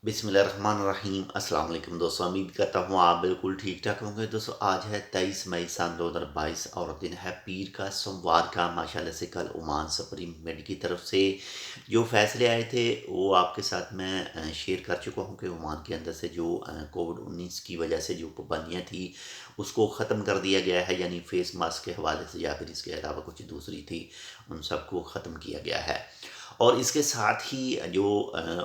बिस्मिल्लाहिर्रहमानिर्रहीम। अस्सलाम वालेकुम दोस्तों, उम्मीद करता हूँ आप बिल्कुल ठीक ठाक होंगे। दोस्तों आज है 23 मई सन 2022 और दिन है पीर का, सोमवार का। माशाल्लाह से कल ओमान सुप्रीम मेड की तरफ से जो फैसले आए थे वो आपके साथ मैं शेयर कर चुका हूँ कि ओमान के अंदर से जो कोविड 19 की वजह से जो पाबंदियाँ थी उसको ख़त्म कर दिया गया है, यानी फेस मास्क के हवाले से या फिर इसके अलावा कुछ दूसरी थी, उन सबको ख़त्म किया गया है। और इसके साथ ही जो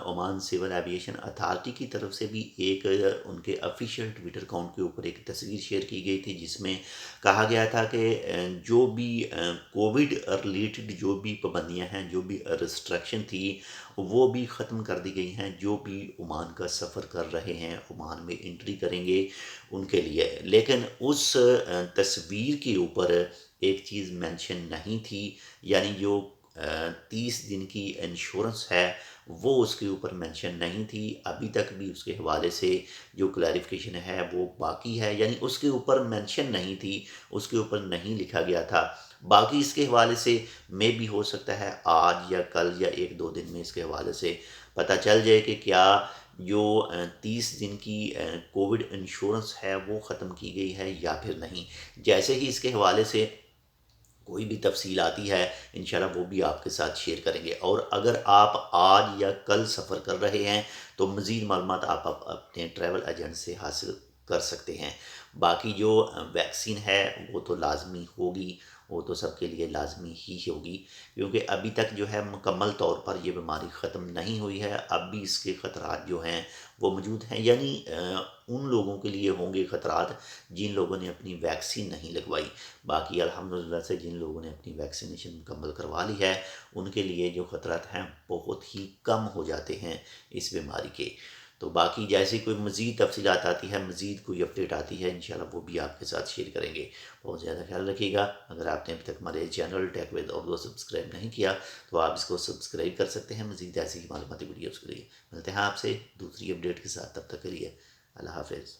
ओमान सिविल एविएशन अथॉरिटी की तरफ से भी एक उनके ऑफिशियल ट्विटर अकाउंट के ऊपर एक तस्वीर शेयर की गई थी, जिसमें कहा गया था कि जो भी कोविड रिलेटेड जो भी पाबंदियां हैं, जो भी रिस्ट्रिक्शन थी, वो भी ख़त्म कर दी गई हैं। जो भी ओमान का सफ़र कर रहे हैं, ओमान में एंट्री करेंगे उनके लिए। लेकिन उस तस्वीर के ऊपर एक चीज़ मेंशन नहीं थी, यानी जो 30 दिन की इंश्योरेंस है वो उसके ऊपर मेंशन नहीं थी। अभी तक भी उसके हवाले से जो क्लैरिफिकेशन है वो बाकी है, यानी उसके ऊपर मेंशन नहीं थी, उसके ऊपर नहीं लिखा गया था। बाकी इसके हवाले से में भी हो सकता है आज या कल या एक दो दिन में इसके हवाले से पता चल जाए कि क्या जो 30 दिन की कोविड इंश्योरेंस है वो ख़त्म की गई है या फिर नहीं। जैसे ही इसके हवाले से कोई भी तफसील आती है, इंशाल्लाह वो भी आपके साथ शेयर करेंगे। और अगर आप आज या कल सफ़र कर रहे हैं तो मज़ीद मालूमात आप अपने ट्रैवल एजेंट से हासिल कर सकते हैं। बाकी जो वैक्सीन है वो तो लाजमी होगी, वो तो सबके लिए लाजमी ही होगी, क्योंकि अभी तक जो है मुकम्मल तौर पर ये बीमारी ख़त्म नहीं हुई है। अब भी इसके ख़तरात जो हैं वो मौजूद हैं, यानी उन लोगों के लिए होंगे ख़तरात जिन लोगों ने अपनी वैक्सीन नहीं लगवाई। बाकी अल्हम्दुलिल्लाह से जिन लोगों ने अपनी वैक्सीनेशन मुकम्मल करवा ली है, उनके लिए जो ख़तरात हैं बहुत ही कम हो जाते हैं इस बीमारी के। तो बाकी जैसे कोई मज़ीद तफसीलात आती है, मज़ीद कोई अपडेट आती है, इंशाल्लाह वो भी आपके साथ शेयर करेंगे। बहुत ज़्यादा ख्याल रखिएगा। अगर आपने अभी तक हमारे channel tech with Urdu subscribe नहीं किया तो आप इसको सब्सक्राइब कर सकते हैं मज़ीद ऐसी ही मालूमाती वीडियोज़ के लिए। मिलते हैं आपसे दूसरी अपडेट के साथ, तब तक के लिए अल्लाह हाफ़िज़।